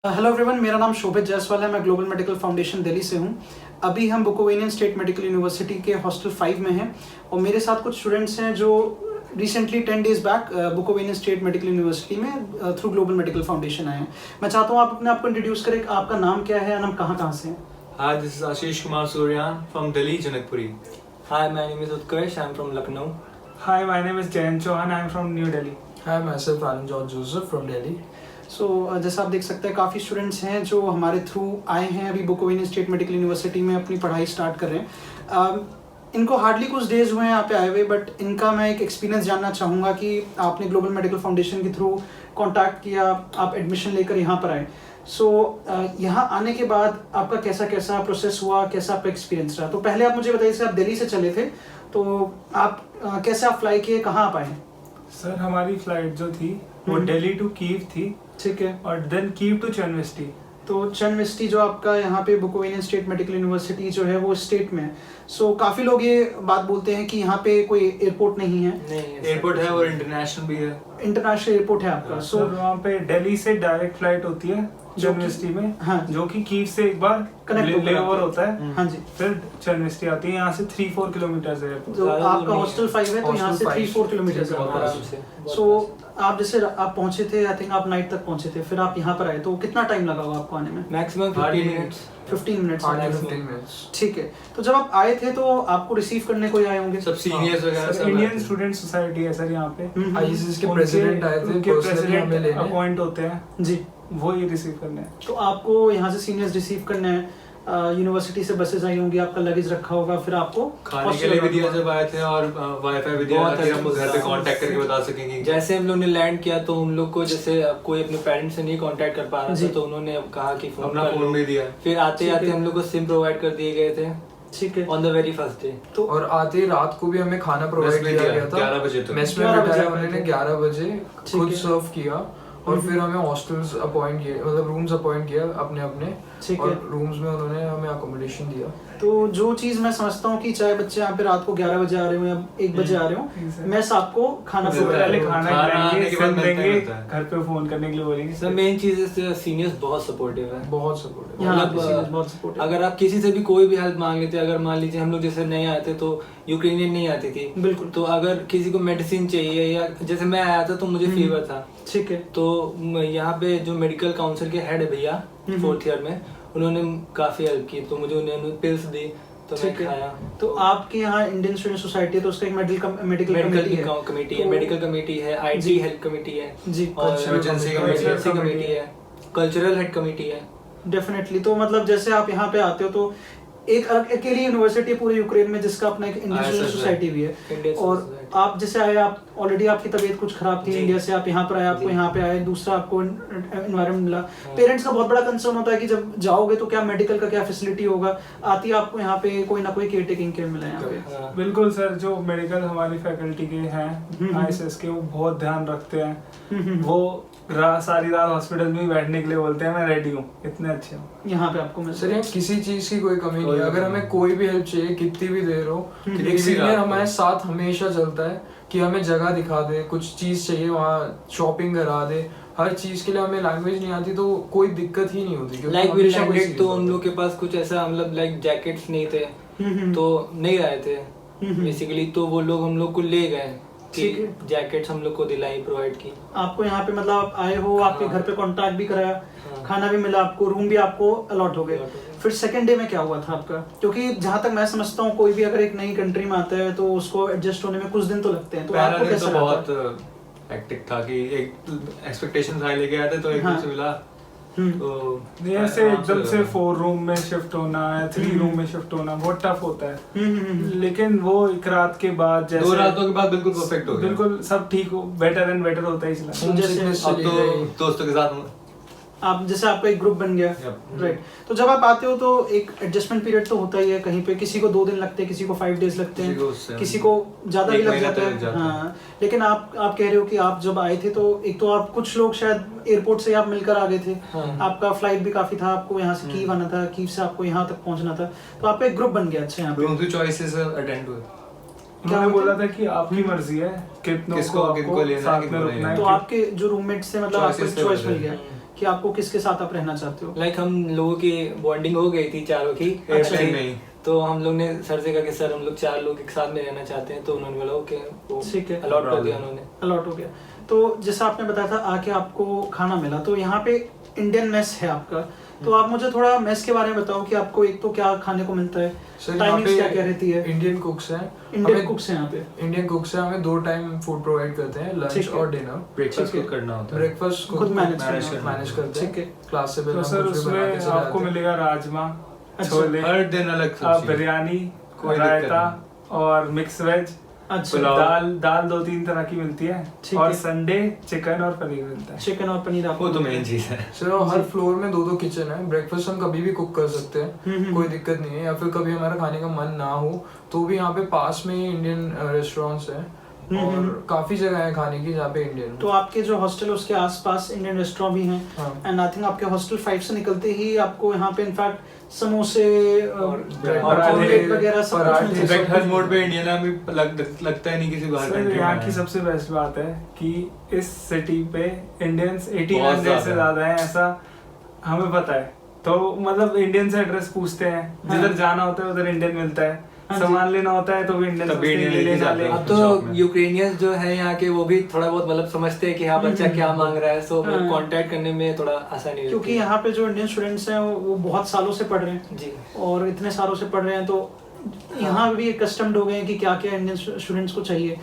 Hello everyone, मेरा नाम शोभित जायसवाल है। मैं ग्लोबल मेडिकल फाउंडेशन दिल्ली से हूँ। अभी हम बुकोवेनियन स्टेट मेडिकल यूनिवर्सिटी के हॉस्टल 5 में हैं और मेरे साथ कुछ स्टूडेंट्स हैं जो recently 10 days back Bukovinian state medical university में थ्रू ग्लोबल मेडिकल फाउंडेशन आए हैं। मैं चाहता हूँ आप अपने आप को इंट्रोड्यूस करें। आपका नाम क्या है और हम कहाँ से हैं? Hi, this is Ashish Kumar Suryan from Delhi, Janakpuri. Hi, my name is Utkarsh. I'm from Lucknow. Hi, my name is Jayan Chauhan. I'm from New Delhi. Hi, myself Anand George Joseph from Delhi. जैसा आप देख सकते हैं, काफ़ी students हैं जो हमारे through आए हैं। अभी बुकोवेनियन स्टेट मेडिकल यूनिवर्सिटी में अपनी पढ़ाई स्टार्ट कर रहे हैं। इनको हार्डली कुछ डेज हुए हैं यहाँ पे आए हुए, बट इनका मैं एक एक्सपीरियंस जानना चाहूँगा कि आपने ग्लोबल मेडिकल फाउंडेशन के थ्रू कांटेक्ट किया, आप एडमिशन लेकर यहाँ पर आए। यहाँ आने के बाद आपका कैसा कैसा प्रोसेस हुआ, कैसा आपका एक्सपीरियंस रहा? तो पहले आप मुझे बताइए, जैसे आप दिल्ली से चले थे तो आप कैसे आप फ्लाई किए, कहाँ आप आए? सर, हमारी फ्लाइट जो थी वो दिल्ली टू कीव थी। ठीक है। और देन कीव टू चनवेस्टी। तो चनवेस्टी जो आपका यहाँ पे बुकोवेनियन स्टेट मेडिकल यूनिवर्सिटी जो है वो स्टेट में है। काफ़ी लोग ये बात बोलते हैं कि यहाँ पे कोई एयरपोर्ट नहीं है। एयरपोर्ट है और इंटरनेशनल भी है। इंटरनेशनल एयरपोर्ट है आपका। वहाँ पे दिल्ली से डायरेक्ट फ्लाइट होती है चनवेस्टी में। हाँ, जो कि कीव से एक बार कनेक्ट लेओवर होता है। हाँ जी। फिर चनवेस्टी आती है। यहाँ से 3-4 किलोमीटर है। तो आपका हॉस्टल 5 है तो यहाँ से 3-4 किलोमीटर है। आप जैसे आप पहुंचे थे, आई थिंक आप नाइट तक पहुंचे थे, फिर आप यहाँ पर आए तो कितना टाइम लगा होगा आपको आने में? Maximum 15 minutes. 15 मिनट्स। ठीक है। तो जब आप आए थे तो आपको रिसीव करने कोई आए होंगे? सब सीनियर्स वगैरह। इंडियन स्टूडेंट सोसाइटी है सर यहाँ पे। आईसीएस के प्रेसिडेंट आए थे, उनके पर्सनली हमें प्रेसिडेंट लेने। अपॉइंट होते हैं जी, वो ही रिसीव करने हैं। तो आपको यहाँ से सीनियर्स रिसीव करने हैं। यूनिवर्सिटी से बसेस आई होंगी, आपका लगेज रखा होगा, फिर आपको खाने के लिए भी दिया जब आए थे और वाईफाई भी दिया ताकि हम घर पे कांटेक्ट करके बता सकेंगे। जैसे हम लोग ने लैंड किया तो हम लोग को जैसे कोई अपने पेरेंट्स से नहीं कांटेक्ट कर पा रहा था, तो उन्होंने कहा कि अपना फोन भी दिया। फिर आते आते हम लोग को सिम प्रोवाइड कर दिए गए थे। ठीक है। On the very first day. तो और आते रात को भी हमें खाना प्रोवाइड किया गया था। 11 बजे तक मेस में बिठाया उन्होंने, 11 बजे खुद सर्व किया। और फिर हमें हॉस्टल्स अपॉइंट किए, मतलब रूम्स अपॉइंट किया अपने अपने। और रूम्स में उन्होंने हमें अकोमोडेशन दिया। तो जो चीज मैं समझता हूँ कि चाहे बच्चे यहाँ पे रात को 11 बजे आ रहे हो या 1 बजे आ रहे हो, मैं आपको खाना पहले खाना देंगे, घर पे फोन करने के लिए बोलेंगे। सर मेन चीज है सीनियर्स बहुत सपोर्टिव है, बहुत सपोर्टिव। बहुत सपोर्टिव। अगर आप किसी से भी कोई भी हेल्प मांग लेते, अगर मान लीजिए हम लोग जैसे नहीं आए थे तो यूक्रेनियन नहीं आती थी, बिल्कुल, तो अगर किसी को मेडिसिन चाहिए या जैसे मैं आया था तो मुझे फीवर था, ठीक है, तो यहाँ पे जो मेडिकल काउंसिल के हेड है भैया 4th ईयर में, उन्होंने काफी हेल्प की, तो मुझे उन्होंने पिल्स दी तो मैं खाया। तो आपके यहाँ इंडियन स्टूडेंट सोसाइटी है तो उसका एक मेडिकल कमेटी है, मेडिकल कमेटी है, आईटी हेल्थ कमेटी है जी, और इमरजेंसी कमेटी है, कल्चरल हेड कमेटी है। डेफिनेटली। तो मतलब जैसे आप यहाँ पे आते हो तो एक अकेली यूनिवर्सिटी पूरे यूक्रेन में जिसका अपना एक इंडियन स्टूडेंट सोसाइटी भी है। और आप जैसे आए, आप ऑलरेडी आपकी तबीयत कुछ खराब थी इंडिया से, आप यहाँ पर आए, आपको यहाँ पे आए, दूसरा आपको एनवायरनमेंट मिला। पेरेंट्स का बहुत बड़ा कंसर्न होता है कि जब जाओगे तो क्या मेडिकल का क्या फैसिलिटी होगा। आती है आपको यहाँ पे कोई ना कोई केयर टेकिंग केयर मिला है यहाँ पे? बिल्कुल सर, जो मेडिकल हमारी फैकल्टी के हैं आईएसएस के, वो बहुत ध्यान रखते हैं। वो सारी रात हॉस्पिटल में बैठने के लिए बोलते हैं, मैं रेडी हूँ, इतने अच्छे हूँ। यहाँ पे आपको सर यहाँ किसी चीज की कोई कमी नहीं है। अगर हमें कोई भी हेल्प चाहिए, कितनी भी देर हो, एक सीनियर हमारे साथ हमेशा चलता है कि हमें जगह दिखा दे, कुछ चीज चाहिए वहाँ शॉपिंग करा दे। हर चीज के लिए हमें लैंग्वेज नहीं आती तो कोई दिक्कत ही नहीं होती। लाइक वी लैंडेड तो उन लोग के पास कुछ ऐसा मतलब लाइक जैकेट्स नहीं थे, तो नहीं आए थे बेसिकली, तो वो लोग हम लोग को ले गए कि जैकेट्स हम लोग को दिलाई, प्रोवाइड की। आपको यहाँ पे मतलब आप आए हो, आपके घर पे कॉन्टैक्ट भी कराया, खाना भी मिला आपको, रूम भी आपको अलॉट हो गए। फिर सेकंड डे में क्या हुआ था आपका? क्योंकि जहाँ तक मैं समझता हूँ कोई भी अगर एक नई कंट्री में आता है तो उसको एडजस्ट होने में कुछ दिन तो लगते हैं। तो आपको कैसा लगा? बहुत हेक्टिक था कि एक एक्सपेक्टेशंस हाई लेके आए थे तो एकदम से मिला तो ऐसे एकदम से 4 रूम में शिफ्ट होना है, 3 रूम में शिफ्ट होना बहुत टफ होता है। लेकिन वो एक रात के बाद, जैसे 2 रातों के बाद बिल्कुल परफेक्ट हो गया, बिल्कुल सब ठीक हो, बेटर एंड बेटर होता ही चला। जैसे अब तो दोस्तों के साथ आप जैसे आपका एक ग्रुप बन गया, राइट। तो जब आप आते हो तो एक एडजस्टमेंट पीरियड तो होता ही है। कहीं पे किसी को 2 दिन लगते हैं, किसी को 5 डेज लगते हैं, किसी को ज्यादा भी लग जाता है। हाँ, लेकिन आप कह रहे हो कि आप जब आए थे तो एक तो आप कुछ लोग शायद एयरपोर्ट से आप मिलकर आ गए थे। आपका फ्लाइट भी काफी था, आपको यहाँ से कीव आना था, कीव से आपको यहाँ तक पहुँचना था, तो आपका एक ग्रुप बन गया। अच्छा, यहाँ पे उनकी चॉइसेस अटेंड हुए। क्या बोला था कि आपकी मर्जी है कितनों को आपको साथ में रुकना है। तो आपके जो रूममेट्स थे मतलब आपको चॉइस मिल गया कि कि आपको किसके साथ आप रहना चाहते हो? लाइक हम लोगों की बॉन्डिंग हो गई थी चारों की एयरप्लेन में ही। तो हम लोग ने सर से कहा कि सर हम लोग 4 लोग एक साथ में रहना चाहते हैं, तो उन्होंने बोला ओके, वो ठीक है, अलॉट कर दिया उन्होंने। अलॉट हो गया। तो जैसा आपने बताया था आके आपको खाना मिला, तो यहाँ पे इंडियन मेस है आपका, तो आप मुझे थोड़ा मेस के बारे में बताओ कि आपको एक तो क्या खाने को मिलता है, टाइमिंग्स क्या क्या रहती है? इंडियन कुक्स हैं, इंडियन कुक्स हैं यहाँ पे? इंडियन कुक्स हैं, हमें 2 टाइम फूड प्रोवाइड करते हैं, लंच और डिनर। ब्रेकफास्ट खुद करना होता है, ब्रेकफास्ट खुद मैनेज करते हैं। ठीक है। क्लास से पहले तो सर उसमें आपको मिलेगा राजमा, छोले, हर दिन अलग सब्जी, बिरयानी, कोई रायता और मिक्स वेज, अच्छा, दाल 2-3 तरह की मिलती है, और संडे चिकन और पनीर मिलता है। चिकन और पनीर आपको वो तो मेन चीज है सर। हर फ्लोर में 2-2 किचन है। ब्रेकफास्ट हम कभी भी कुक कर सकते हैं, कोई दिक्कत नहीं है, या फिर कभी हमारा खाने का मन ना हो तो भी यहाँ पे पास में ही इंडियन रेस्टोरेंट्स हैं और काफी जगह है खाने की जहाँ पे इंडियन। तो आपके जो हॉस्टल है उसके आसपास इंडियन रेस्टोरेंट भी हैं, एंड आई थिंक आपके हॉस्टल 5 से निकलते ही आपको यहाँ पे इनफैक्ट समोसे और ऑमलेट वगैरह सब कुछ मिलता है। हर मोड पे इंडियन हमें लगता है नहीं किसी बाहर कंट्री में। यहाँ की सबसे बेस्ट बात है कि इस सिटी पे इंडियंस 1800 से ज्यादा है, ऐसा हमें पता है। तो मतलब इंडियन से एड्रेस पूछते हैं, जिधर जाना होता है उधर इंडियन मिलता है, सामान लेना होता है तो भी इंडियन लेके जाते हैं। अब तो यूक्रेनियंस जो है यहाँ के वो भी थोड़ा बहुत मतलब समझते हैं कि हाँ बच्चा क्या मांग रहा है, सो कांटेक्ट करने में थोड़ा आसानी होती है। क्योंकि यहाँ पे जो इंडियन स्टूडेंट्स हैं वो बहुत सालों से पढ़ रहे हैं जी, और इतने सालों से पढ़ रहे हैं तो यहाँ भी कस्टम्ड हो गए हैं कि क्या क्या इंडियन स्टूडेंट्स को चाहिए।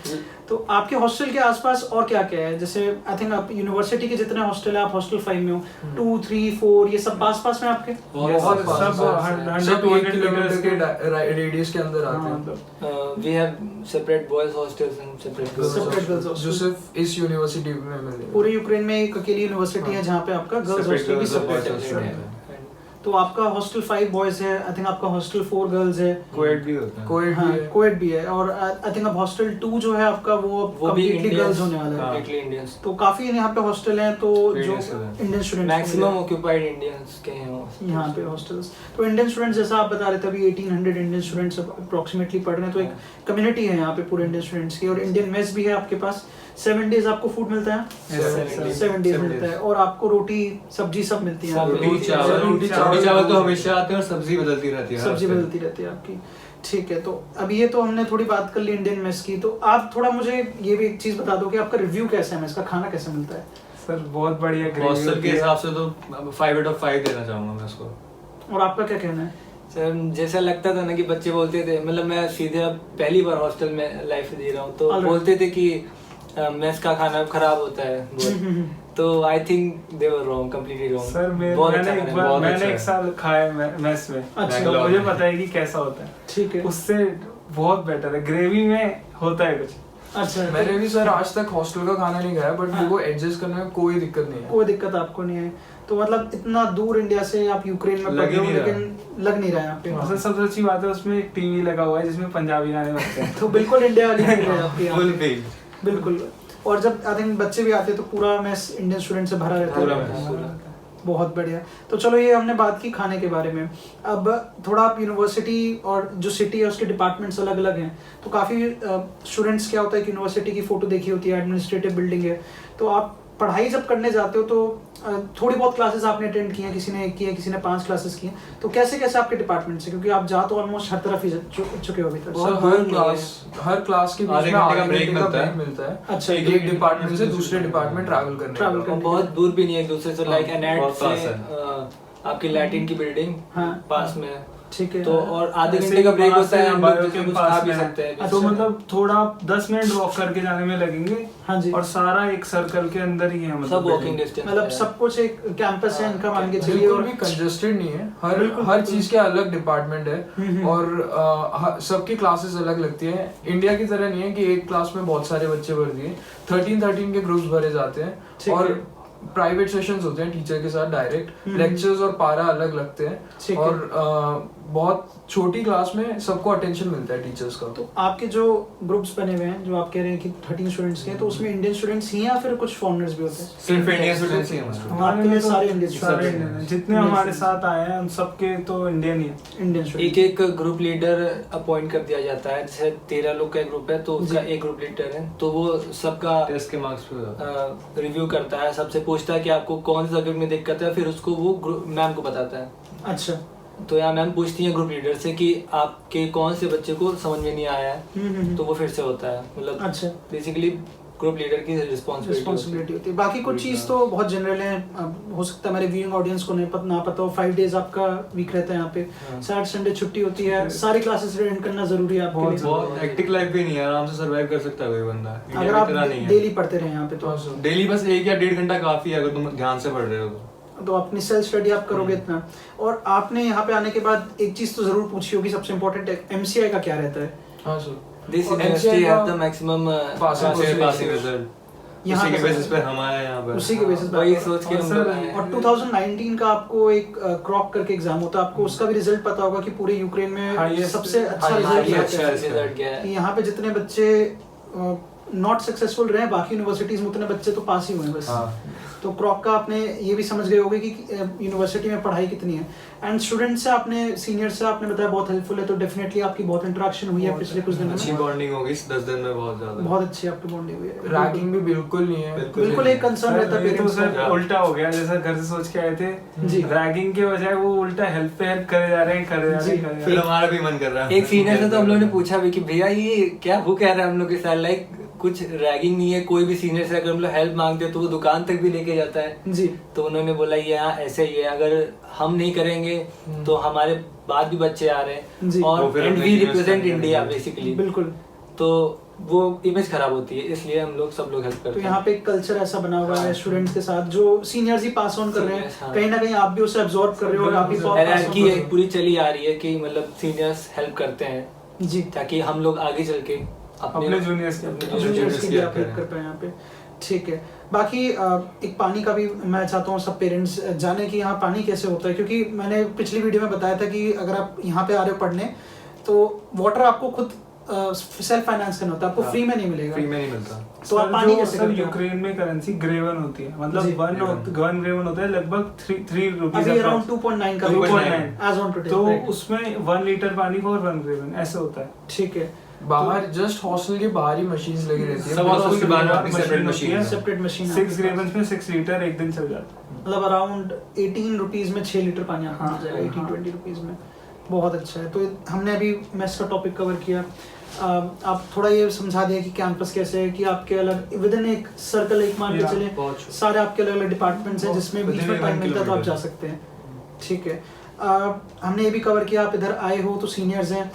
तो आपके हॉस्टल के आसपास और क्या क्या है? जैसे आई थिंक आप यूनिवर्सिटी के जितने हॉस्टल है, आप हॉस्टल 5 में हो, 2, 3, 4 ये सब पास पास में आपके? बहुत सब 1 किलोमीटर के रेडियस के अंदर आते हैं। We have separate boys hostels and separate girls hostels जो सिर्फ इस यूनिवर्सिटी में मिलेगा। पूरे यूक्रेन में एक अकेली यूनिवर्सिटी है जहाँ पे आपका गर्ल्स हॉस्टल भी सेपरेट है। तो आपका हॉस्टल 5 बॉयज है, आई थिंक आपका हॉस्टल 4 गर्ल्स है, कोएड भी होता है, कोएड भी है, और आई थिंक अब हॉस्टल 2 जो है आपका वो कंप्लीटली गर्ल्स होने वाला है, कंप्लीटली इंडियंस। तो काफी यहाँ पे हॉस्टल हैं, तो जो Indian students maximum occupied Indians के हैं यहाँ पे हॉस्टल्स। तो इंडियन स्टूडेंट्स जैसा आप बता रहे थे अभी 1800 इंडियन स्टूडेंट्स अप्रोक्सीमेटली पढ़ रहे हैं, तो एक कम्युनिटी है यहाँ पे पूरे इंडियन स्टूडेंट्स की। और इंडियन मेस भी है आपके पास, 7 डेज आपको फूड मिलता है, 7 डेज मिलता है, और आपको रोटी सब्जी सब मिलती है, रोटी चावल तो हमेशा आते हैं और सब्जी बदलती रहती है, सब्जी बदलती रहती है आपकी। ठीक है, तो अब ये तो हमने थोड़ी बात कर ली इंडियन मेस की, तो आप थोड़ा मुझे ये भी एक चीज बता दो कि आपका रिव्यू कैसा है, मेस का खाना कैसा मिलता है? सर बहुत बढ़िया, हॉस्टल के हिसाब से तो 5/5 देना चाहूंगा मैं उसको। और आपका क्या कहना है? सर जैसा लगता था ना कि बच्चे बोलते थे, मतलब मैं सीधे अब पहली बार हॉस्टल में लाइफ जी रहा हूँ, तो बोलते थे कि मेस का खाना खराब होता है बहुत, तो I think they were wrong, completely wrong. Sir मैंने एक साल खाया मेस में, तो मुझे पता है कि कैसा होता है। ठीक है, उससे बहुत बेटर है, ग्रेवी में होता है कुछ। अच्छा, मैंने भी सर आज तक हॉस्टल का खाना नहीं खाया, बट वो एडजस्ट करने में कोई दिक्कत नहीं है। कोई दिक्कत आपको नहीं है? तो मतलब इतना दूर इंडिया से आप यूक्रेन में पढ़ रहे हो, लेकिन लग नहीं रहा है यहाँ पे। सर सबसे अच्छी बात है उसमें एक टीवी लगा हुआ है जिसमें पंजाबी गाने बजते हैं। तो बिल्कुल इंडिया वाली फील है आपकी यहाँ फुल पे। फील, बिल्कुल। और जब आई थिंक बच्चे भी आते हैं तो पूरा मेस इंडियन स्टूडेंट से भरा रहता है। बहुत बढ़िया। तो चलो ये हमने बात की खाने के बारे में। अब थोड़ा आप यूनिवर्सिटी और जो सिटी है उसके डिपार्टमेंट्स अलग अलग हैं, तो काफ़ी स्टूडेंट्स क्या होता है कि यूनिवर्सिटी की फ़ोटो देखी होती है, एडमिनिस्ट्रेटिव बिल्डिंग है, तो आप पढ़ाई जब करने जाते हो तो थोड़ी बहुत क्लासेस आपने अटेंड की हैं, किसी ने 1 की है, किसी ने 5 क्लासेस की हैं, तो कैसे कैसे आपके डिपार्टमेंट से, क्योंकि आप जा तो ऑलमोस्ट हर तरफ ही चुके हो अभी तक। हर क्लास के बीच में आधे घंटे का ब्रेक मिलता है। अच्छा, एक डिपार्टमेंट से दूसरे डिपार्टमेंट ट्रैवल करने बहुत दूर भी नहीं है एक दूसरे से, लाइक एनएड से आपकी लैटिन की बिल्डिंग पास में है। ठीक है, तो और आधे घंटे का ब्रेक होता है, हम लोग कुछ खा भी सकते हैं। तो मतलब थोड़ा 10 मिनट वॉक करके जाने में लगेंगे। हाँ जी, और सारा एक सर्कल के अंदर ही है, मतलब सब वॉकिंग डिस्टेंस, मतलब सब कुछ एक कैंपस है इनका मान के चलिए, और भी कंजेस्टेड नहीं है। हर चीज के अलग डिपार्टमेंट है और सबकी क्लासेस अलग लगती है। इंडिया की तरह नहीं है कि एक क्लास में बहुत सारे बच्चे भर दिए, 13 के ग्रुप्स भरे जाते हैं और प्राइवेट सेशंस होते हैं टीचर के साथ डायरेक्ट, लेक्चर्स और पारा अलग लगते हैं। और बहुत छोटी क्लास में सबको अटेंशन मिलता है टीचर्स का। तो आपके जो ग्रुप्स बने हुए हैं, जो आप कह रहे हैं कि 13 स्टूडेंट्स के हैं, तो उसमें इंडियन स्टूडेंट्स ही हैं या फिर कुछ फॉरेनर्स भी होते हैं? सिर्फ इंडियन स्टूडेंट्स ही हैं हमारे। आपके लिए सारे इंडियन सारे इंडियन हैं, जितने हमारे साथ आए हैं उन सबके तो इंडियन ही है। इंडियन एक एक ग्रुप लीडर अपॉइंट कर दिया जाता है, जैसे 13 लोग का ग्रुप है तो उसका एक ग्रुप लीडर है, तो वो सबका टेस्ट के मार्क्स रिव्यू करता है, सबसे पूछता है कि आपको कौन से सब्जेक्ट में दिक्कत है, फिर उसको वो मैम को बताता है। अच्छा, तो यहाँ मैम पूछती हैं ग्रुप लीडर से कि आपके कौन से बच्चे को समझ में नहीं आया है, तो वो फिर से होता है। मतलब अच्छा, बेसिकली ग्रुप लीडर की रिस्पॉन्सिबिलिटी होती है। बाकी कुछ चीज़ तो बहुत जनरल है, हो सकता है हमारे व्यूइंग ऑडियंस को ना पता हो। 5 डेज आपका वीक रहता है यहाँ पे, सैटरडे संडे छुट्टी होती है, सारी क्लासेस अटेंड करना जरूरी है आपके लिए। बहुत हेक्टिक लाइफ भी नहीं है, आराम से सर्वाइव कर सकता है कोई बंदा अगर आप डेली पढ़ते रहे यहाँ पे तो डेली बस 1 या 1.5 घंटा काफी है अगर तुम ध्यान से पढ़ रहे हो तो अपनी सेल्फ स्टडी आप करोगे इतना। और आपने यहाँ पे आने के बाद एक चीज तो जरूर पूछी होगी, सबसे इम्पोर्टेंट है MCI का क्या रहता है? हाँ sir, this university have the maximum passing result. यहाँ के बेसिस पे हम आए यहाँ पर, उसी के बेसिस पे वही सोच के हम लोग आए। और 2019 का आपको एक क्रॉक करके एग्जाम होता है, आपको उसका भी रिजल्ट पता होगा कि पूरे यूक्रेन में सबसे अच्छा रिजल्ट गया है। यहाँ पे जितने बच्चे नॉट सक्सेसफुल रहे, बाकी यूनिवर्सिटीज में उतने बच्चे तो पास ही हुए बस। तो क्रॉक का आपने ये भी समझ गए होंगे कि यूनिवर्सिटी में पढ़ाई कितनी है। एंड स्टूडेंट से आपने सीनियर से आपने बताया बहुत हेल्पफुल है, तो डेफिनेटली आपकी बहुत इंटरेक्शन हुई है पिछले कुछ दिनों अच्छी में। बॉन्डिंग होगी 10 दिन में, बहुत ज्यादा, बहुत अच्छी आपकी बॉन्डिंग हुई है। रैगिंग भी बिल्कुल नहीं है, बिल्कुल एक कंसर्न रहता है तो पेरेंट्स सर का। उल्टा हो गया, जैसा घर से सोच के आए थे जी। रैगिंग के बजाय वो उल्टा हेल्प पे हेल्प करे जा रहे हैं। फिर हमारा भी मन कर रहा है। एक सीनियर से तो हम लोग ने पूछा भी कि भैया ये क्या वो कह रहा है हम लोग के साथ, लाइक कुछ रैगिंग नहीं है, कोई भी सीनियर से अगर हम लोग हेल्प मांगते हैं तो वो दुकान तक भी लेके जाता है जी। तो उन्होंने बोला ये यहाँ ऐसे ही है, अगर हम नहीं करेंगे तो हमारे बाद भी बच्चे आ रहे जी। हैं, और वो फिर एंड अपने वी seniors रिप्रेजेंट का इंडिया नहीं बेसिकली, बिल्कुल। तो वो इमेज खराब होती है, इसलिए हम लोग सब लोग हेल्प तो करते हैं। यहाँ पे एक कल्चर ऐसा बना हुआ है स्टूडेंट्स के साथ, जो सीनियर्स ही पास ऑन कर रहे हैं, Seniors, हाँ। कहीं ना कहीं आप भी उसे अब्सॉर्ब कर रहे हो और आप भी pass on हायरार्की कर रहे एक पूरी चली आ रही है कि मतलब सीनियर्स हेल्प करते हैं हो। जी, ताकि हम लोग आगे चल के अपने जूनियर्स जूनियर्स के लिए आप हेल्प कर पाए यहाँ पे। ठीक है, बाकी एक पानी का भी मैं चाहता हूँ सब पेरेंट्स जाने कि यहाँ पानी कैसे होता है, क्योंकि मैंने पिछली वीडियो में बताया था कि अगर आप यहाँ पे आ रहे हो पढ़ने तो वाटर आपको खुद सेल्फ फाइनेंस करना होता है, आपको फ्री में नहीं मिलेगा। फ्री में नहीं मिलता। तो आप पानी कैसे करते हो? यूक्रेन में करेंसी ग्रेवन होती है, मतलब जी। 1 ग्रेवन होता है लगभग 3 रुपीस, अभी अराउंड 2.9 का 2.9 एज ऑन टुडे। तो उसमें 1 लीटर पानी फॉर 1 ग्रेवन ऐसे होता है। ठीक है, बाहर जस्ट हॉस्टल के बाहर ही मशीन्स लगी रहती है, सब हॉस्टल के बाहर अपनी मशीन सेपरेट होती मशीन है, है। सेपरेट मशीन 6 ग्रेवन में 6 लीटर एक दिन चल जाता है। मतलब अराउंड 18 रुपीज में 6 लीटर पानी आपको हाँ, मिल जाएगा, हाँ। 18-20 रुपीज में। बहुत अच्छा है। तो हमने अभी मेस का टॉपिक कवर किया, आप थोड़ा ये समझा दिया कि कैंपस कैसे है, कि आपके अलग विद इन एक सर्कल, एक मान के चले सारे आपके अलग अलग डिपार्टमेंट्स हैं जिसमें बीच में टाइम मिलता है तो आप जा सकते हैं। ठीक है, हमने ये भी कवर किया, आप इधर आए हो तो सीनियर्स हैं,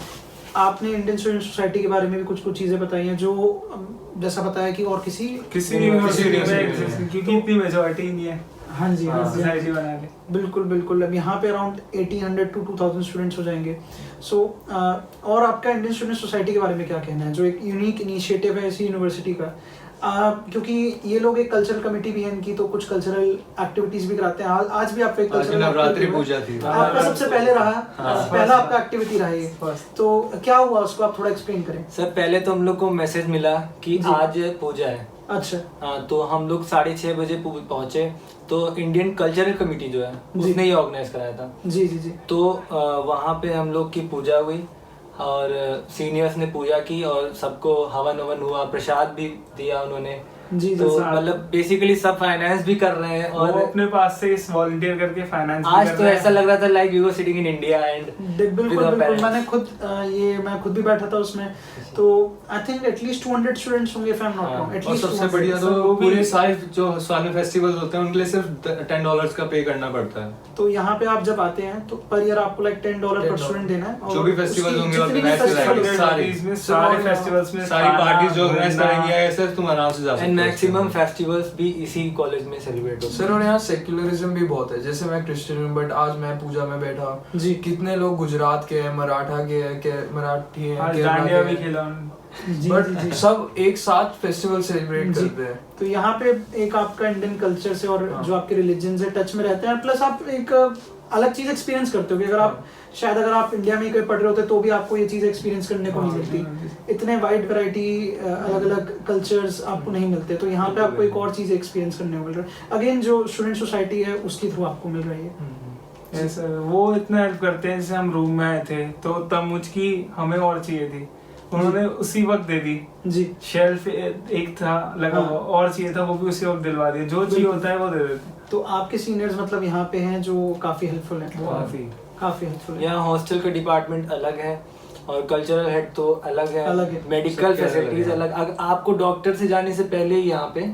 आपने इंडियन स्टूडेंट सोसाइटी के बारे में भी कुछ चीज़ें बताई हैं, जो जैसा बताया कि और किसी यूनिवर्सिटी में क्योंकि इतनी मेजॉरिटी नहीं है। हाँ जी, हाँ जी, सोसाइटी बना के बिल्कुल बिल्कुल। अब यहाँ पे अराउंड 1800 to 2000 स्टूडेंट्स हो जाएंगे। सो और आपका इंडियन स्टूडेंट सोसाइटी के बारे में क्या कहना है, जो एक यूनिक इनिशिएटिव है इसी यूनिवर्सिटी का? क्योंकि ये लोग एक कल्चरल कमेटी भी है इनकी, तो कुछ कल्चरल एक्टिविटीज भी कराते हैं। आज भी आपका एक कल्चरल नवरात्रि पूजा थी, आपका सबसे पहले रहा, पहला आपका एक्टिविटी रहा ये, तो क्या हुआ उसको आप थोड़ा एक्सप्लेन करें। सर पहले तो हम लोग को मैसेज मिला कि आज पूजा है। अच्छा, हाँ, तो हम लोग 6:30 बजे पहुंचे, तो इंडियन कल्चरल कमेटी जो है उसने ये ऑर्गेनाइज कराया था। जी जी जी। तो वहाँ पे हम लोग की पूजा हुई और सीनियर्स ने पूजा की और सबको हवन ववन हुआ, प्रसाद भी दिया उन्होंने। जी तो मतलब बेसिकली सब फाइनेंस भी कर रहे हैं और अपने पास से इस वॉलंटियर करके फाइनेंस आज तो ऐसा लग रहा था like we were sitting in India and बिल्कुल बिल्कुल। मैं खुद भी बैठा था उसमें, तो आई थिंक एटलीस्ट 200 स्टूडेंट्स होंगे if I am not wrong. और एटलीस्ट सबसे बढ़िया तो पूरे सारे जो साल में फेस्टिवल्स होते हैं उनके लिए सिर्फ $10 का पे करना पड़ता है। तो यहाँ पे आप जब आते हैं तो पर ईयर आपको लाइक $10 पर स्टूडेंट देना है। जो भी फेस्टिवल्स होंगे ऑर्गेनाइज कराएंगे, सारे फेस्टिवल्स में सारी पार्टीज जो ऑर्गेनाइज कराएंगे ऐसे तुम आराम से जा सकते हो। एंड मैक्सिमम फेस्टिवल्स भी इसी कॉलेज में सेलिब्रेट होते हैं। सर और यहाँ सेक्युलरिज्म भी बहुत है, जैसे मैं क्रिश्चियन हूँ बट आज मैं पूजा में बैठा जी, कितने लोग गुजरात के हैं, मराठा के हैं, मराठी हैं, डांडिया भी खेला बट सब एक साथ फेस्टिवल सेलिब्रेट करते हैं। तो यहाँ पे एक आपका इंडियन कल्चर से और जो आपके रिलीजन से टच में रहते हैं, प्लस आप एक अलग चीज एक्सपीरियंस करते हो कि अगर आप शायद अगर आप इंडिया में ही कहीं पढ़ रहे होते तो भी आपको ये चीज़ एक्सपीरियंस करने को नहीं मिलती, इतने वाइड वैरायटी अलग अलग कल्चर्स आपको नहीं मिलते, तो यहाँ पे आपको एक और चीज़ एक्सपीरियंस करने को मिल रहा है, अगेन जो स्टूडेंट सोसाइटी है उसके थ्रू आपको मिल रही है। ऐसा वो इतना हेल्प करते हैं, जैसे हम रूम में आए थे तो तब मुझकी हमें और चाहिए थी, उन्होंने उसी वक्त दे दी जी, शेल्फ एक था लगा हुआ और चाहिए था वो भी उसी वक्त दिलवा दिया, जो चाहिए होता है वो दे देते हैं। तो आपके सीनियर्स मतलब यहाँ पे हैं जो काफ़ी हेल्पफुल हैं, काफ़ी हेल्पफुल है। यहाँ हॉस्टल का डिपार्टमेंट अलग है और कल्चरल हेड तो अलग है, मेडिकल फैसिलिटीज अलग। अगर आपको डॉक्टर से जाने से पहले ही यहाँ पे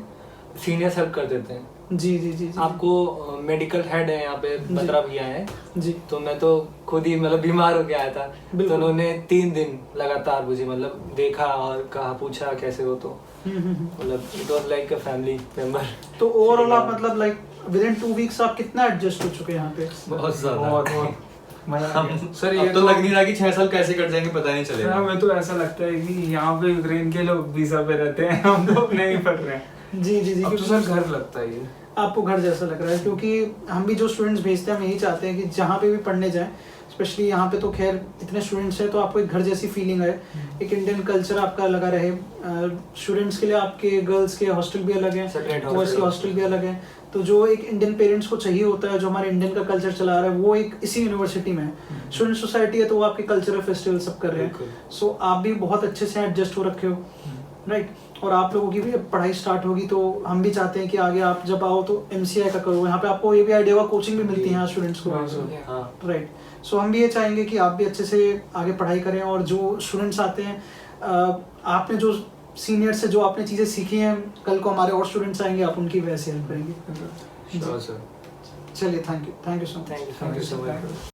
सीनियर्स हेल्प कर देते हैं। जी जी जी, जी। आपको मेडिकल हेड है यहाँ पे, बत्रा भैया है जी, तो मैं तो खुद ही मतलब बीमार हो के आया था, तो उन्होंने 3 दिन लगातार मुझे मतलब देखा और कहा, पूछा कैसे हो, तो मतलब it was like a family member. तो ओवरऑल आप मतलब लाइक विद इन 2 वीक्स आप कितना एडजस्ट हो चुके हैं यहाँ पे? बहुत ज्यादा। सर अब तो लग नहीं रहा कि 6 साल कैसे कट जाएंगे पता नहीं चलेगा। हमें तो ऐसा लगता है कि यहाँ पे यूक्रेन के लोग वीजा पे रहते हैं, हम तो अपने ही पढ़ रहे हैं। जी जी जी, अब तो सर घर लगता है ये, आपको घर जैसा लग रहा है, क्योंकि हम भी जो स्टूडेंट्स भेजते हैं हम यही चाहते हैं कि जहाँ पे भी पढ़ने जाएं, स्पेशली यहाँ पे तो खैर इतने स्टूडेंट्स हैं तो आपको एक घर जैसी फीलिंग है, एक इंडियन कल्चर आपका लगा रहे। स्टूडेंट्स के लिए आपके गर्ल्स के हॉस्टल भी अलग हैं, बॉयज़ के हॉस्टल भी अलग हैं, तो जो एक इंडियन पेरेंट्स को चाहिए होता है, जो हमारे इंडियन का कल्चर चला रहा है, वो एक इसी यूनिवर्सिटी में है। स्टूडेंट सोसाइटी है तो वो आपके कल्चरल फेस्टिवल सब कर रहे हैं, सो आप भी बहुत अच्छे से एडजस्ट हो रखे हो, राइट। और आप लोगों की भी अब पढ़ाई स्टार्ट होगी तो हम भी चाहते हैं कि आगे आप जब आओ तो MCI का करो, यहाँ पे आपको ये भी आइडिया हुआ कोचिंग भी मिलती है यहाँ स्टूडेंट्स को, राइट। सो हम भी ये चाहेंगे कि आप भी अच्छे से आगे पढ़ाई करें, और जो स्टूडेंट्स आते हैं, आपने जो सीनियर से जो आपने चीज़ें सीखी हैं, कल को हमारे और स्टूडेंट्स आएंगे, आप उनकी वैसे हेल्प करेंगे। चलिए, thank you so much. Thank you so much.